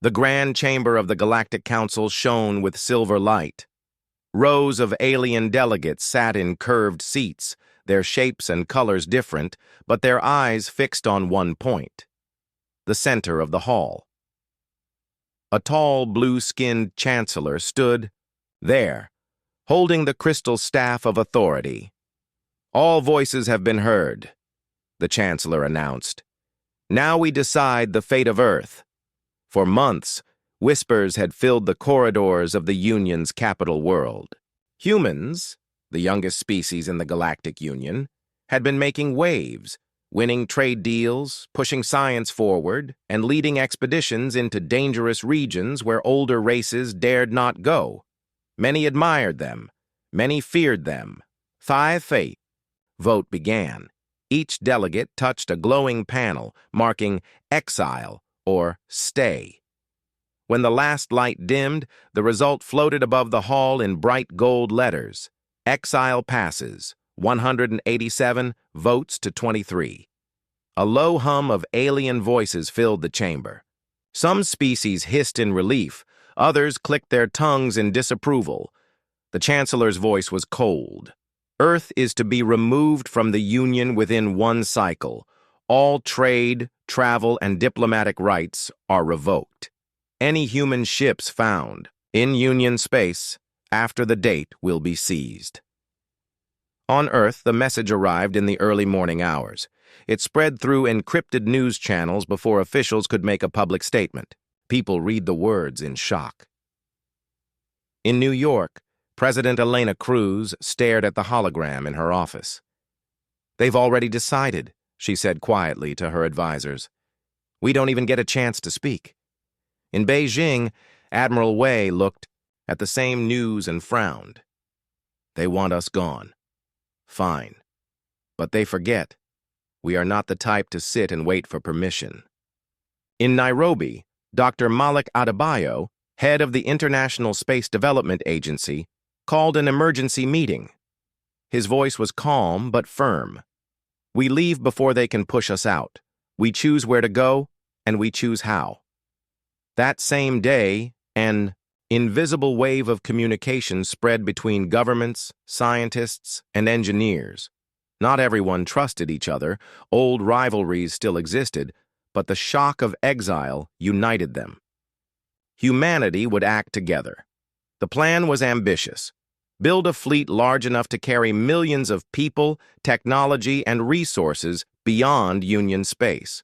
The grand chamber of the Galactic Council shone with silver light. Rows of alien delegates sat in curved seats, their shapes and colors different, but their eyes fixed on one point: the center of the hall. A tall, blue-skinned chancellor stood there, holding the crystal staff of authority. "All voices have been heard," the chancellor announced. "Now we decide the fate of Earth." For months, whispers had filled the corridors of the Union's capital world. Humans, the youngest species in the Galactic Union, had been making waves, winning trade deals, pushing science forward, and leading expeditions into dangerous regions where older races dared not go. Many admired them. Many feared them. Sci-Fi. Vote began. Each delegate touched a glowing panel marking exile or stay. When the last light dimmed, the result floated above the hall in bright gold letters. Exile passes, 187 votes to 23. A low hum of alien voices filled the chamber. Some species hissed in relief, others clicked their tongues in disapproval. The chancellor's voice was cold. Earth is to be removed from the Union within one cycle. All trade, travel, and diplomatic rights are revoked. Any human ships found in Union space after the date will be seized. On Earth, the message arrived in the early morning hours. It spread through encrypted news channels before officials could make a public statement. People read the words in shock. In New York, President Elena Cruz stared at the hologram in her office. "They've already decided," she said quietly to her advisors. "We don't even get a chance to speak." In Beijing, Admiral Wei looked at the same news and frowned. "They want us gone. Fine. But they forget. We are not the type to sit and wait for permission." In Nairobi, Dr. Malik Adebayo, head of the International Space Development Agency, called an emergency meeting. His voice was calm but firm. "We leave before they can push us out. We choose where to go, and we choose how." That same day, an invisible wave of communication spread between governments, scientists, and engineers. Not everyone trusted each other. Old rivalries still existed, but the shock of exile united them. Humanity would act together. The plan was ambitious. Build a fleet large enough to carry millions of people, technology, and resources beyond Union space.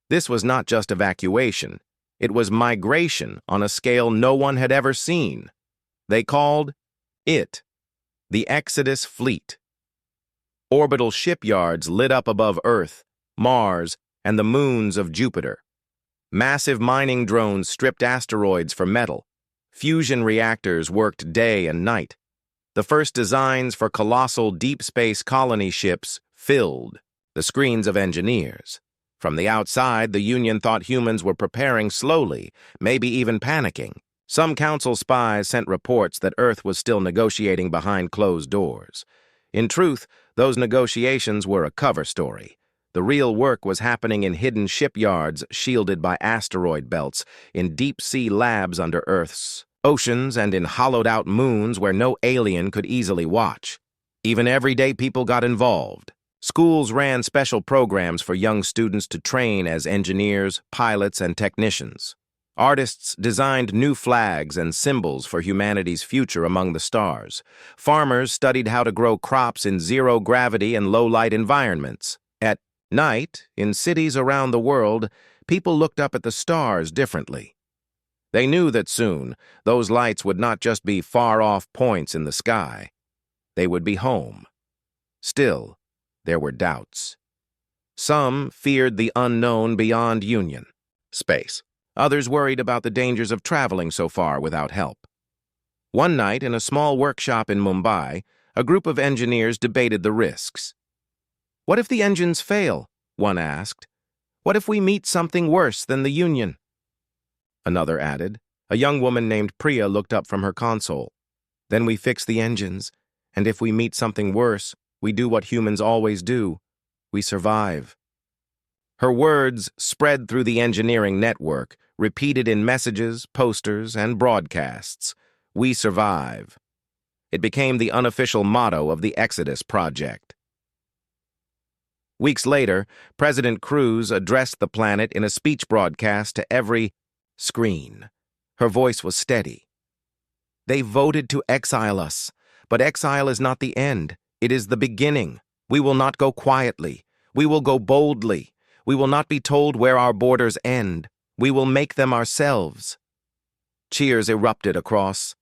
This was not just evacuation. It was migration on a scale no one had ever seen. They called it the Exodus Fleet. Orbital shipyards lit up above Earth, Mars, and the moons of Jupiter. Massive mining drones stripped asteroids for metal. Fusion reactors worked day and night. The first designs for colossal deep space colony ships filled the screens of engineers. From the outside, the Union thought humans were preparing slowly, maybe even panicking. Some council spies sent reports that Earth was still negotiating behind closed doors. In truth, those negotiations were a cover story. The real work was happening in hidden shipyards shielded by asteroid belts, in deep-sea labs under Earth's oceans, and in hollowed-out moons where no alien could easily watch. Even everyday people got involved. Schools ran special programs for young students to train as engineers, pilots, and technicians. Artists designed new flags and symbols for humanity's future among the stars. Farmers studied how to grow crops in zero-gravity and low-light environments. At night, in cities around the world, people looked up at the stars differently. They knew that soon, those lights would not just be far-off points in the sky. They would be home. Still, there were doubts. Some feared the unknown beyond Union space. Others worried about the dangers of traveling so far without help. One night, in a small workshop in Mumbai, a group of engineers debated the risks. "What if the engines fail?" one asked. "What if we meet something worse than the Union?" Another added. A young woman named Priya looked up from her console. "Then we fix the engines, and if we meet something worse, we do what humans always do. We survive." Her words spread through the engineering network, repeated in messages, posters, and broadcasts. "We survive." It became the unofficial motto of the Exodus Project. Weeks later, President Cruz addressed the planet in a speech broadcast to every screen. Her voice was steady. "They voted to exile us, but exile is not the end. It is the beginning. We will not go quietly. We will go boldly. We will not be told where our borders end. We will make them ourselves." Cheers erupted across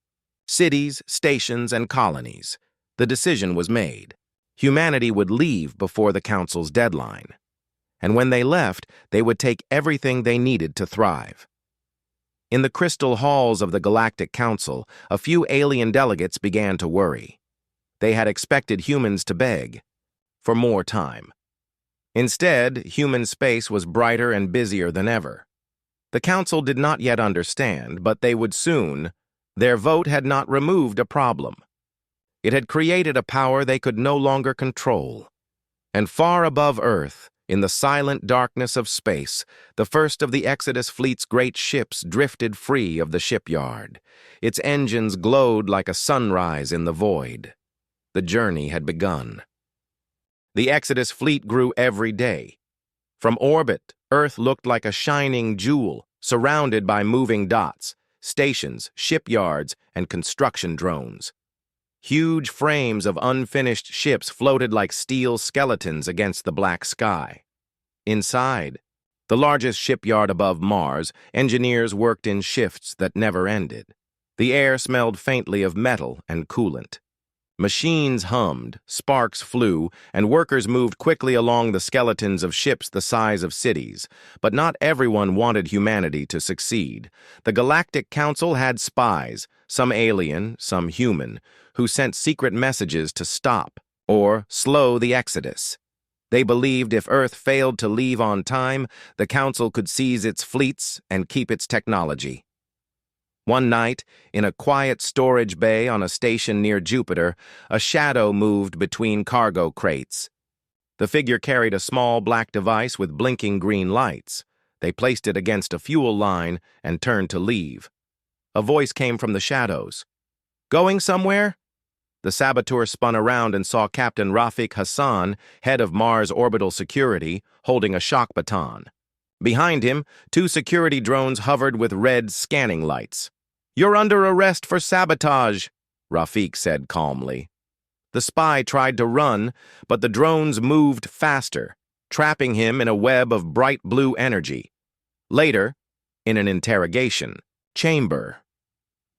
cities, stations, and colonies. The decision was made. Humanity would leave before the Council's deadline. And when they left, they would take everything they needed to thrive. In the crystal halls of the Galactic Council, a few alien delegates began to worry. They had expected humans to beg for more time. Instead, human space was brighter and busier than ever. The Council did not yet understand, but they would soon. Their vote had not removed a problem. It had created a power they could no longer control. And far above Earth, in the silent darkness of space, the first of the Exodus fleet's great ships drifted free of the shipyard. Its engines glowed like a sunrise in the void. The journey had begun. The Exodus fleet grew every day. From orbit, Earth looked like a shining jewel, surrounded by moving dots, stations, shipyards, and construction drones. Huge frames of unfinished ships floated like steel skeletons against the black sky. Inside, the largest shipyard above Mars, engineers worked in shifts that never ended. The air smelled faintly of metal and coolant. Machines hummed, sparks flew, and workers moved quickly along the skeletons of ships the size of cities. But not everyone wanted humanity to succeed. The Galactic Council had spies, some alien, some human, who sent secret messages to stop or slow the Exodus. They believed if Earth failed to leave on time, the Council could seize its fleets and keep its technology. One night, in a quiet storage bay on a station near Jupiter, a shadow moved between cargo crates. The figure carried a small black device with blinking green lights. They placed it against a fuel line and turned to leave. A voice came from the shadows. "Going somewhere?" The saboteur spun around and saw Captain Rafiq Hassan, head of Mars Orbital Security, holding a shock baton. Behind him, two security drones hovered with red scanning lights. "You're under arrest for sabotage," Rafiq said calmly. The spy tried to run, but the drones moved faster, trapping him in a web of bright blue energy. Later, in an interrogation chamber,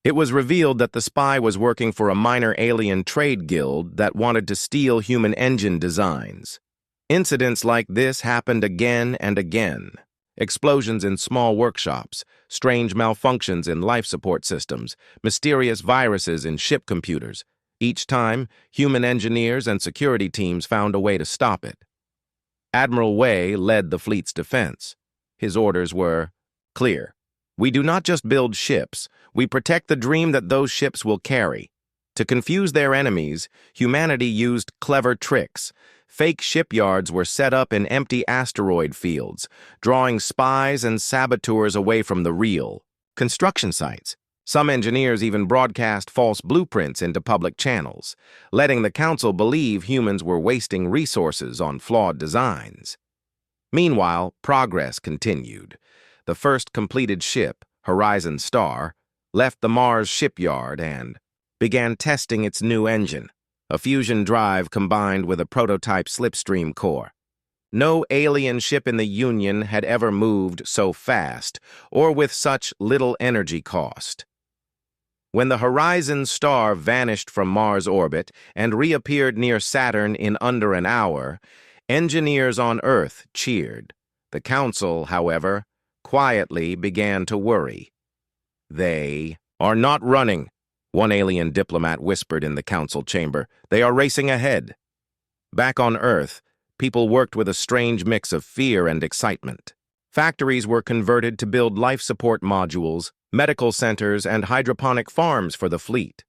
it was revealed that the spy was working for a minor alien trade guild that wanted to steal human engine designs. Incidents like this happened again and again. Explosions in small workshops, strange malfunctions in life support systems, mysterious viruses in ship computers. Each time, human engineers and security teams found a way to stop it. Admiral Wei led the fleet's defense. His orders were clear. "We do not just build ships, we protect the dream that those ships will carry." To confuse their enemies, humanity used clever tricks. Fake shipyards were set up in empty asteroid fields, drawing spies and saboteurs away from the real construction sites. Some engineers even broadcast false blueprints into public channels, letting the Council believe humans were wasting resources on flawed designs. Meanwhile, progress continued. The first completed ship, Horizon Star, left the Mars shipyard and began testing its new engine, a fusion drive combined with a prototype slipstream core. No alien ship in the Union had ever moved so fast or with such little energy cost. When the Horizon Star vanished from Mars orbit and reappeared near Saturn in under an hour, engineers on Earth cheered. The Council, however, quietly began to worry. "They are not running," one alien diplomat whispered in the Council chamber. "They are racing ahead." Back on Earth, people worked with a strange mix of fear and excitement. Factories were converted to build life support modules, medical centers, and hydroponic farms for the fleet.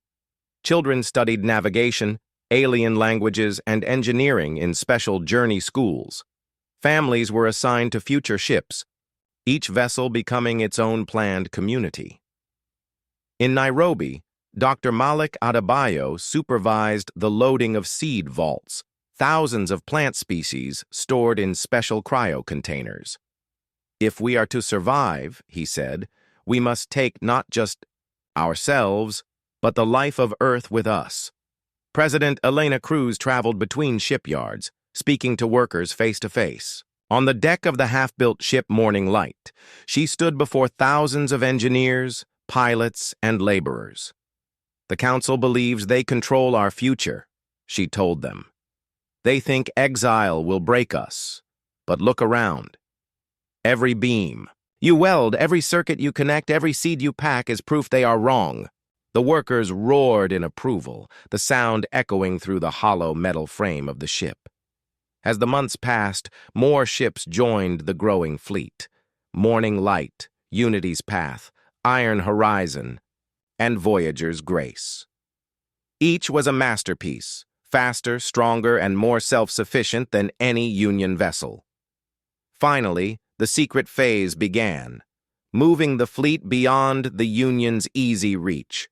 Children studied navigation, alien languages, and engineering in special journey schools. Families were assigned to future ships, each vessel becoming its own planned community. In Nairobi, Dr. Malik Adebayo supervised the loading of seed vaults, thousands of plant species stored in special cryo containers. If we are to survive, he said, we must take not just ourselves, but the life of Earth with us. President Elena Cruz traveled between shipyards, speaking to workers face to face. On the deck of the half-built ship Morning Light, she stood before thousands of engineers, pilots, and laborers. The council believes they control our future, she told them. They think exile will break us, but look around. Every beam you weld, every circuit you connect, every seed you pack is proof they are wrong. The workers roared in approval, the sound echoing through the hollow metal frame of the ship. As the months passed, more ships joined the growing fleet. Morning Light, Unity's Path, Iron Horizon, and Voyager's Grace. Each was a masterpiece, faster, stronger, and more self-sufficient than any Union vessel. Finally, the secret phase began, moving the fleet beyond the Union's easy reach.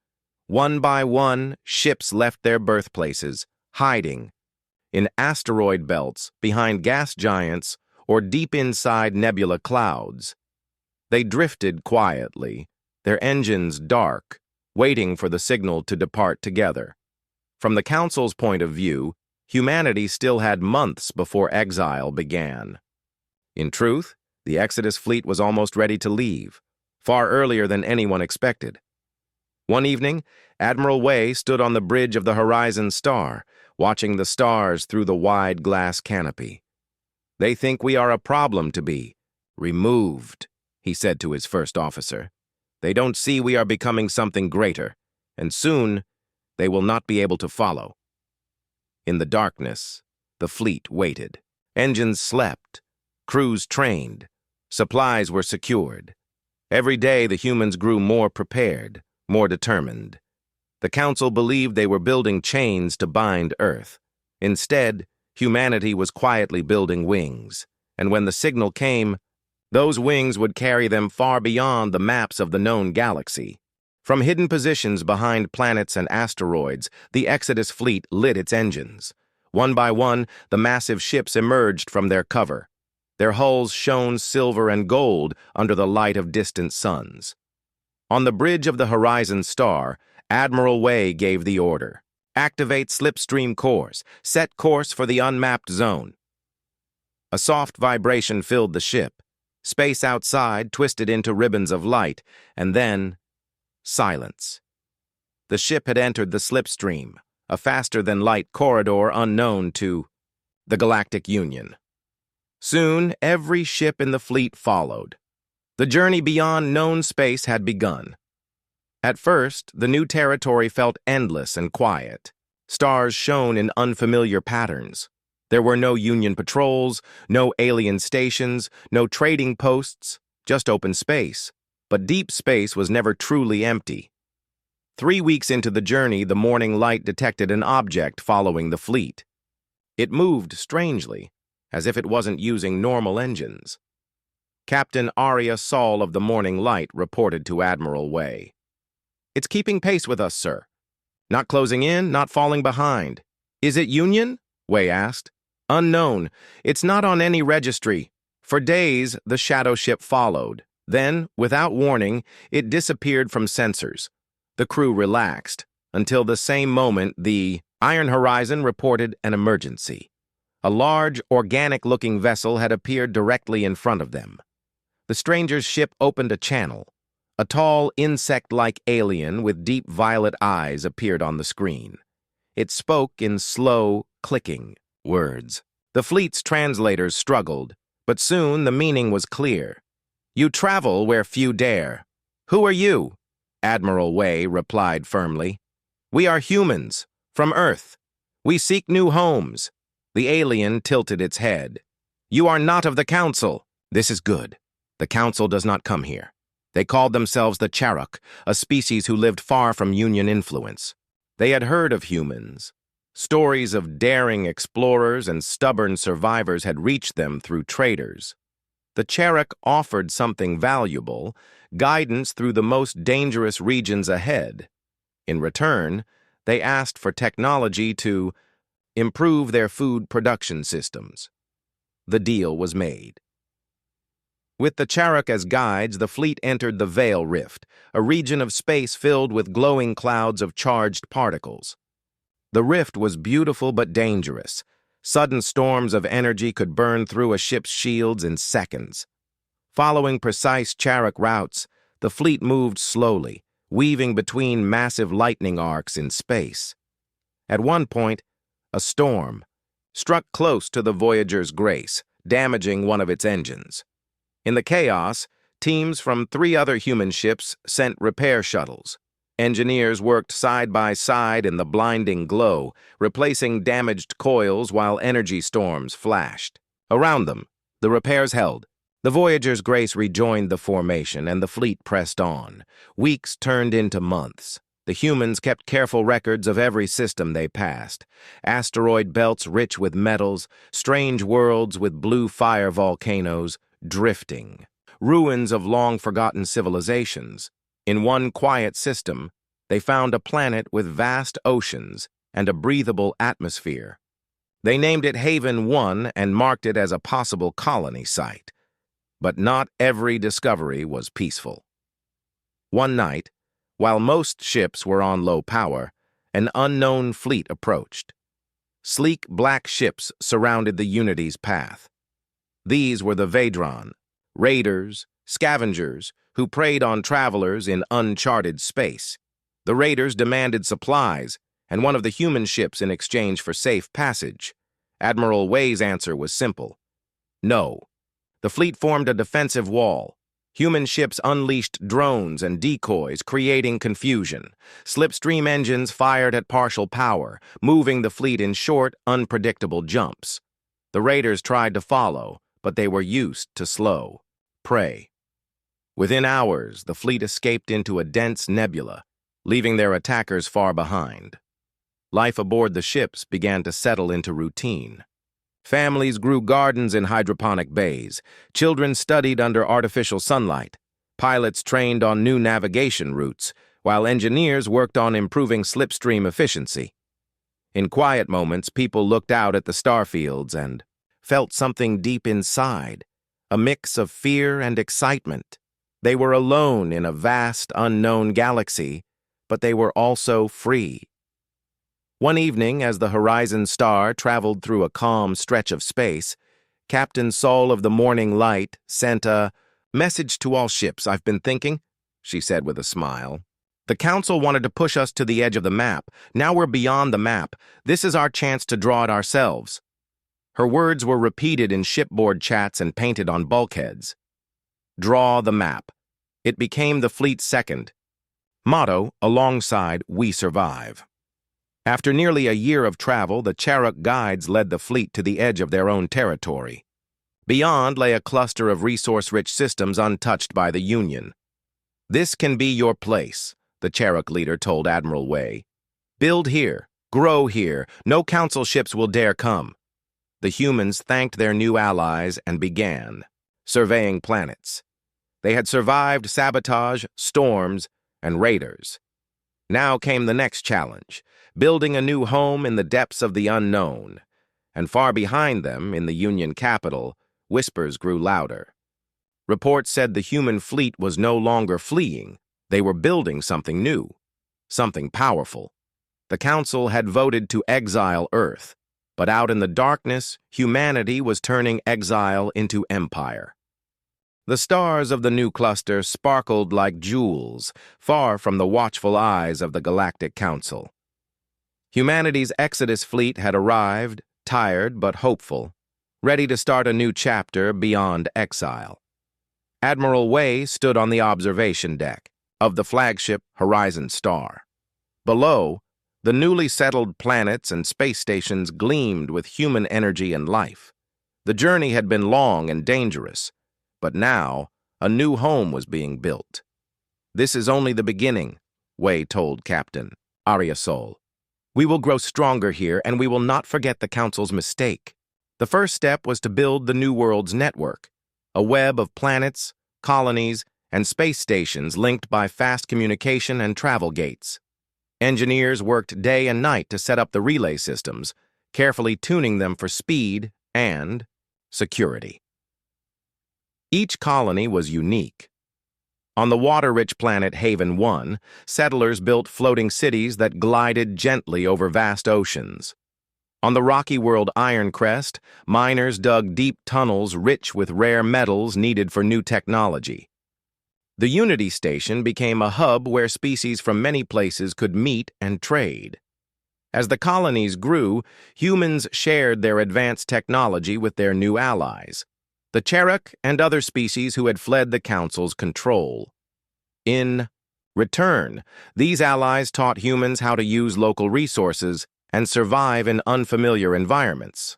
One by one, ships left their birthplaces, hiding in asteroid belts, behind gas giants, or deep inside nebula clouds. They drifted quietly, their engines dark, waiting for the signal to depart together. From the Council's point of view, humanity still had months before exile began. In truth, the Exodus fleet was almost ready to leave, far earlier than anyone expected. One evening, Admiral Way stood on the bridge of the Horizon Star, watching the stars through the wide glass canopy. They think we are a problem to be removed, he said to his first officer. They don't see we are becoming something greater, and soon they will not be able to follow. In the darkness, the fleet waited. Engines slept, crews trained, supplies were secured. Every day the humans grew more prepared, more determined. The Council believed they were building chains to bind Earth. Instead, humanity was quietly building wings, and when the signal came, those wings would carry them far beyond the maps of the known galaxy. From hidden positions behind planets and asteroids, the Exodus fleet lit its engines. One by one, the massive ships emerged from their cover. Their hulls shone silver and gold under the light of distant suns. On the bridge of the Horizon Star, Admiral Way gave the order. Activate slipstream cores. Set course for the unmapped zone. A soft vibration filled the ship. Space outside twisted into ribbons of light, and then silence. The ship had entered the slipstream, a faster-than-light corridor unknown to the Galactic Union. Soon, every ship in the fleet followed. The journey beyond known space had begun. At first, the new territory felt endless and quiet. Stars shone in unfamiliar patterns. There were no Union patrols, no alien stations, no trading posts, just open space. But deep space was never truly empty. 3 weeks into the journey, the Morning Light detected an object following the fleet. It moved strangely, as if it wasn't using normal engines. Captain Arya Saul of the Morning Light reported to Admiral Way. "It's keeping pace with us, sir. Not closing in, not falling behind." "Is it Union?" Way asked. "Unknown. It's not on any registry." For days, the shadow ship followed. Then, without warning, it disappeared from sensors. The crew relaxed, until the same moment the Iron Horizon reported an emergency. A large, organic-looking vessel had appeared directly in front of them. The stranger's ship opened a channel. A tall, insect-like alien with deep violet eyes appeared on the screen. It spoke in slow, clicking words. The fleet's translators struggled, but soon the meaning was clear. "You travel where few dare." "Who are you?" Admiral Way replied firmly. "We are humans, from Earth. We seek new homes." The alien tilted its head. "You are not of the Council." "This is good. The Council does not come here." They called themselves the Charuk, a species who lived far from Union influence. They had heard of humans. Stories of daring explorers and stubborn survivors had reached them through traders. The Cherokee offered something valuable, guidance through the most dangerous regions ahead. In return, they asked for technology to improve their food production systems. The deal was made. With the Cherokee as guides, the fleet entered the Veil Rift, a region of space filled with glowing clouds of charged particles. The rift was beautiful but dangerous. Sudden storms of energy could burn through a ship's shields in seconds. Following precise Cherokee routes, the fleet moved slowly, weaving between massive lightning arcs in space. At one point, a storm struck close to the Voyager's Grace, damaging one of its engines. In the chaos, teams from 3 other human ships sent repair shuttles. Engineers worked side by side in the blinding glow, replacing damaged coils while energy storms flashed. Around them, the repairs held. The Voyager's Grace rejoined the formation, and the fleet pressed on. Weeks turned into months. The humans kept careful records of every system they passed. Asteroid belts rich with metals, strange worlds with blue fire volcanoes, drifting. Ruins of long-forgotten civilizations. In one quiet system, they found a planet with vast oceans and a breathable atmosphere. They named it Haven 1 and marked it as a possible colony site. But not every discovery was peaceful. One night, while most ships were on low power, an unknown fleet approached. Sleek black ships surrounded the Unity's path. These were the Vedron, raiders, scavengers, who preyed on travelers in uncharted space. The raiders demanded supplies, and one of the human ships in exchange for safe passage. Admiral Wei's answer was simple: no. The fleet formed a defensive wall. Human ships unleashed drones and decoys, creating confusion. Slipstream engines fired at partial power, moving the fleet in short, unpredictable jumps. The raiders tried to follow, but they were used to slow prey. Within hours, the fleet escaped into a dense nebula, leaving their attackers far behind. Life aboard the ships began to settle into routine. Families grew gardens in hydroponic bays. Children studied under artificial sunlight. Pilots trained on new navigation routes, while engineers worked on improving slipstream efficiency. In quiet moments, people looked out at the starfields and felt something deep inside, a mix of fear and excitement. They were alone in a vast, unknown galaxy, but they were also free. One evening, as the Horizon Star traveled through a calm stretch of space, Captain Sol of the Morning Light sent a message to all ships. "I've been thinking," she said with a smile. "The Council wanted to push us to the edge of the map. Now we're beyond the map. This is our chance to draw it ourselves." Her words were repeated in shipboard chats and painted on bulkheads. Draw the map. It became the fleet's second motto alongside "We Survive." After nearly a year of travel, the Cherokee guides led the fleet to the edge of their own territory. Beyond lay a cluster of resource-rich systems untouched by the Union. "This can be your place," the Cherokee leader told Admiral Wei. "Build here, grow here, no Council ships will dare come." The humans thanked their new allies and began surveying planets. They had survived sabotage, storms, and raiders. Now came the next challenge: building a new home in the depths of the unknown. And far behind them, in the Union capital, whispers grew louder. Reports said the human fleet was no longer fleeing. They were building something new, something powerful. The Council had voted to exile Earth, but out in the darkness, humanity was turning exile into empire. The stars of the new cluster sparkled like jewels, far from the watchful eyes of the Galactic Council. Humanity's Exodus fleet had arrived, tired but hopeful, ready to start a new chapter beyond exile. Admiral Wei stood on the observation deck of the flagship Horizon Star. Below, the newly settled planets and space stations gleamed with human energy and life. The journey had been long and dangerous, but now a new home was being built. "This is only the beginning," Wei told Captain Ariasol. "We will grow stronger here, and we will not forget the Council's mistake." The first step was to build the New World's network, a web of planets, colonies, and space stations linked by fast communication and travel gates. Engineers worked day and night to set up the relay systems, carefully tuning them for speed and security. Each colony was unique. On the water-rich planet Haven 1, settlers built floating cities that glided gently over vast oceans. On the rocky world Ironcrest, miners dug deep tunnels rich with rare metals needed for new technology. The Unity Station became a hub where species from many places could meet and trade. As the colonies grew, humans shared their advanced technology with their new allies, the Cherokee and other species who had fled the Council's control. In return, these allies taught humans how to use local resources and survive in unfamiliar environments.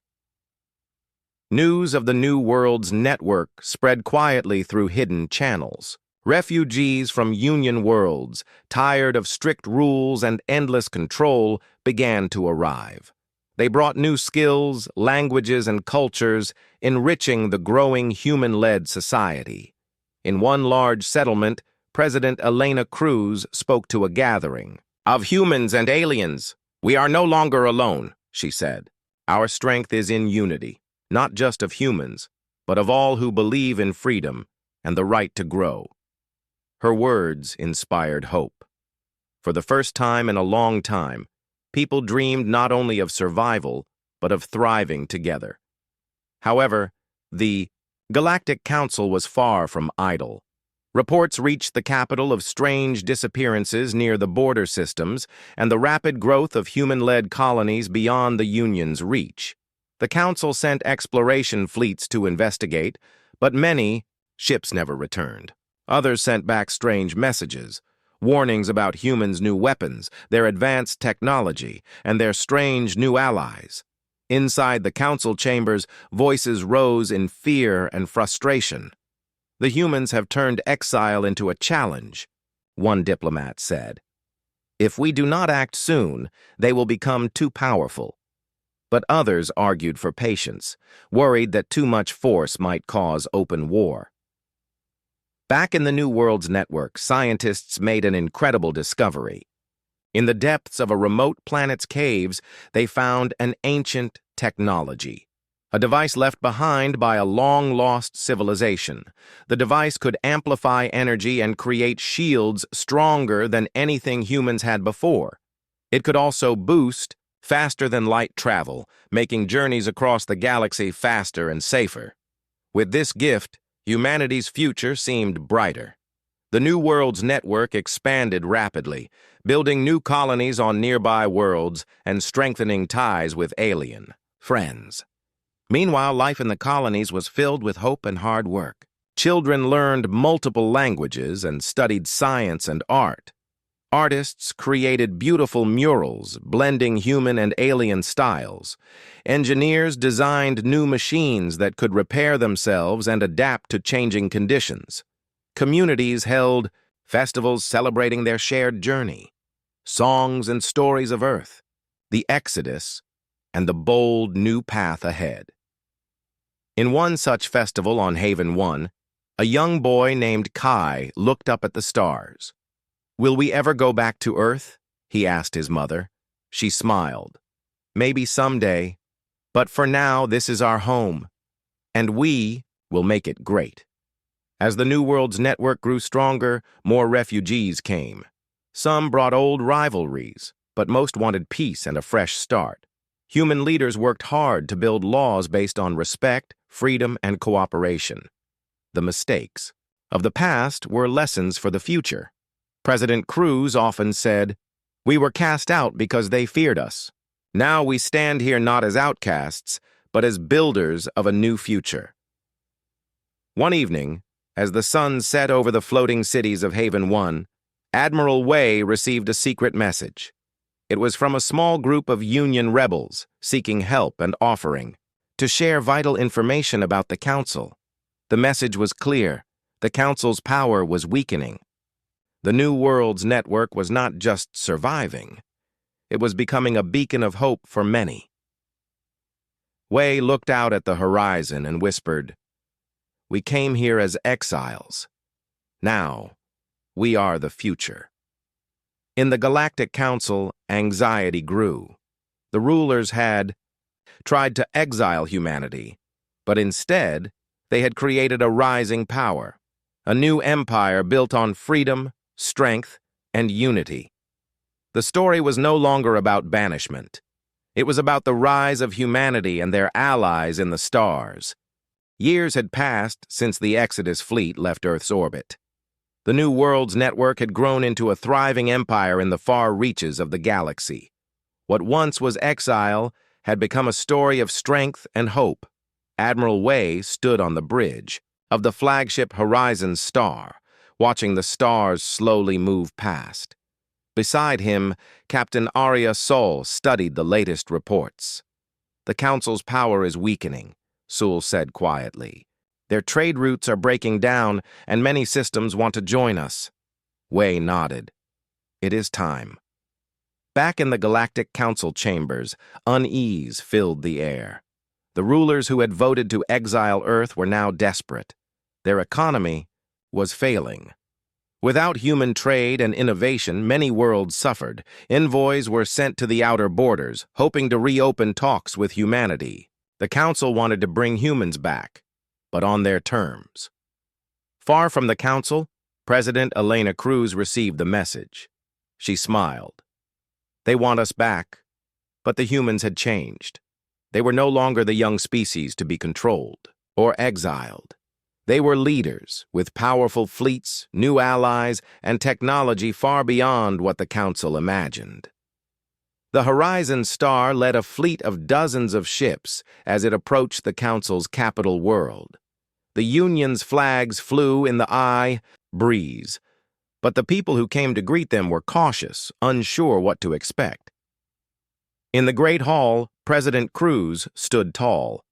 News of the New World's network spread quietly through hidden channels. Refugees from Union worlds, tired of strict rules and endless control, began to arrive. They brought new skills, languages, and cultures, enriching the growing human-led society. In one large settlement, President Elena Cruz spoke to a gathering. "Of humans and aliens, we are no longer alone," she said. "Our strength is in unity, not just of humans, but of all who believe in freedom and the right to grow." Her words inspired hope. For the first time in a long time, people dreamed not only of survival, but of thriving together. However, the Galactic Council was far from idle. Reports reached the capital of strange disappearances near the border systems and the rapid growth of human-led colonies beyond the Union's reach. The Council sent exploration fleets to investigate, but many ships never returned. Others sent back strange messages, warnings about humans' new weapons, their advanced technology, and their strange new allies. Inside the council chambers, voices rose in fear and frustration. "The humans have turned exile into a challenge," one diplomat said. "If we do not act soon, they will become too powerful." But others argued for patience, worried that too much force might cause open war. Back in the New World's network, scientists made an incredible discovery. In the depths of a remote planet's caves, they found an ancient technology, a device left behind by a long-lost civilization. The device could amplify energy and create shields stronger than anything humans had before. It could also boost faster-than-light travel, making journeys across the galaxy faster and safer. With this gift, humanity's future seemed brighter. The New World's network expanded rapidly, building new colonies on nearby worlds and strengthening ties with alien friends. Meanwhile, life in the colonies was filled with hope and hard work. Children learned multiple languages and studied science and art. Artists created beautiful murals, blending human and alien styles. Engineers designed new machines that could repair themselves and adapt to changing conditions. Communities held festivals celebrating their shared journey, songs and stories of Earth, the Exodus, and the bold new path ahead. In one such festival on Haven 1, a young boy named Kai looked up at the stars. "Will we ever go back to Earth?" he asked his mother. She smiled. "Maybe someday, but for now this is our home, and we will make it great." As the New World's network grew stronger, more refugees came. Some brought old rivalries, but most wanted peace and a fresh start. Human leaders worked hard to build laws based on respect, freedom, and cooperation. The mistakes of the past were lessons for the future. President Cruz often said, "We were cast out because they feared us. Now we stand here not as outcasts, but as builders of a new future." One evening, as the sun set over the floating cities of Haven 1, Admiral Wei received a secret message. It was from a small group of Union rebels seeking help and offering to share vital information about the Council. The message was clear. The Council's power was weakening. The New World's network was not just surviving. It was becoming a beacon of hope for many. Wei looked out at the horizon and whispered, We came here as exiles. Now, we are the future. In the Galactic Council, anxiety grew. The rulers had tried to exile humanity, but instead, they had created a rising power, a new empire built on freedom, strength, and unity. The story was no longer about banishment. It was about the rise of humanity and their allies in the stars. Years had passed since the Exodus fleet left Earth's orbit. The New Worlds network had grown into a thriving empire in the far reaches of the galaxy. What once was exile had become a story of strength and hope. Admiral Wei stood on the bridge of the flagship Horizon Star, watching the stars slowly move past. Beside him, Captain Arya Sol studied the latest reports. "The Council's power is weakening," Sul said quietly. "Their trade routes are breaking down, and many systems want to join us." Wei nodded. "It is time." Back in the Galactic Council chambers, unease filled the air. The rulers who had voted to exile Earth were now desperate. Their economy was failing. Without human trade and innovation, many worlds suffered. Envoys were sent to the outer borders, hoping to reopen talks with humanity. The Council wanted to bring humans back, but on their terms. Far from the Council, President Elena Cruz received the message. She smiled. "They want us back," but the humans had changed. They were no longer the young species to be controlled or exiled. They were leaders with powerful fleets, new allies, and technology far beyond what the Council imagined. The Horizon Star led a fleet of dozens of ships as it approached the Council's capital world. The Union's flags flew in the breeze, but the people who came to greet them were cautious, unsure what to expect. In the Great Hall, President Cruz stood tall.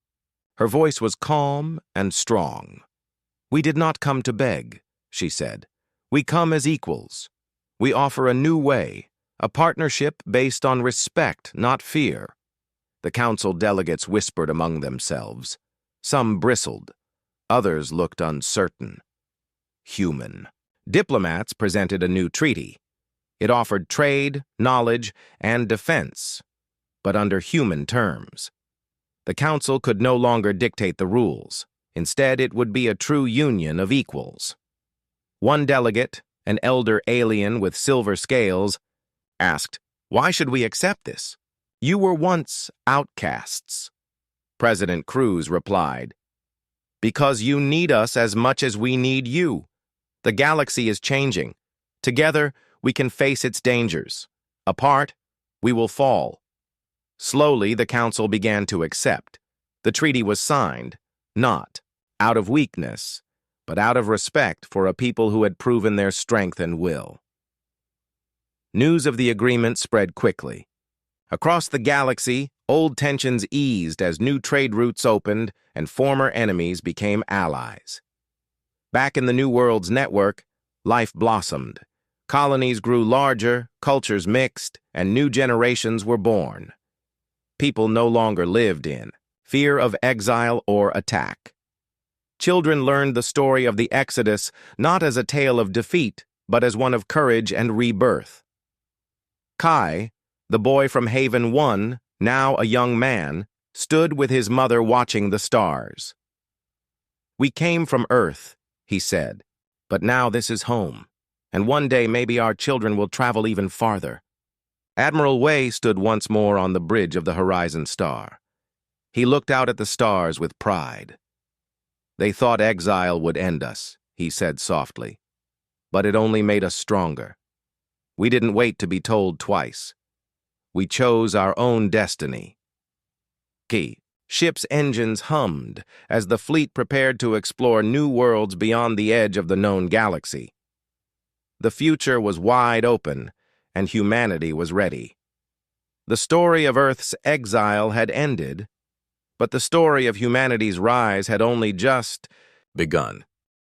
Her voice was calm and strong. "We did not come to beg," she said. "We come as equals. We offer a new way, a partnership based on respect, not fear." The Council delegates whispered among themselves. Some bristled. Others looked uncertain. Human. Diplomats presented a new treaty. It offered trade, knowledge, and defense, but under human terms. The Council could no longer dictate the rules. Instead, it would be a true union of equals. One delegate, an elder alien with silver scales, asked, "Why should we accept this? You were once outcasts." President Cruz replied, "Because you need us as much as we need you. The galaxy is changing. Together, we can face its dangers. Apart, we will fall." Slowly, the Council began to accept. The treaty was signed, not out of weakness, but out of respect for a people who had proven their strength and will. News of the agreement spread quickly. Across the galaxy, old tensions eased as new trade routes opened and former enemies became allies. Back in the New Worlds network, life blossomed. Colonies grew larger, cultures mixed, and new generations were born. People no longer lived in fear of exile or attack. Children learned the story of the Exodus not as a tale of defeat, but as one of courage and rebirth. Kai, the boy from Haven 1, now a young man, stood with his mother watching the stars. "We came from Earth," he said, "but now this is home, and one day maybe our children will travel even farther." Admiral Wei stood once more on the bridge of the Horizon Star. He looked out at the stars with pride. "They thought exile would end us," he said softly, "but it only made us stronger. We didn't wait to be told twice. We chose our own destiny." Ship's engines hummed as the fleet prepared to explore new worlds beyond the edge of the known galaxy. The future was wide open, and humanity was ready. The story of Earth's exile had ended, but the story of humanity's rise had only just begun.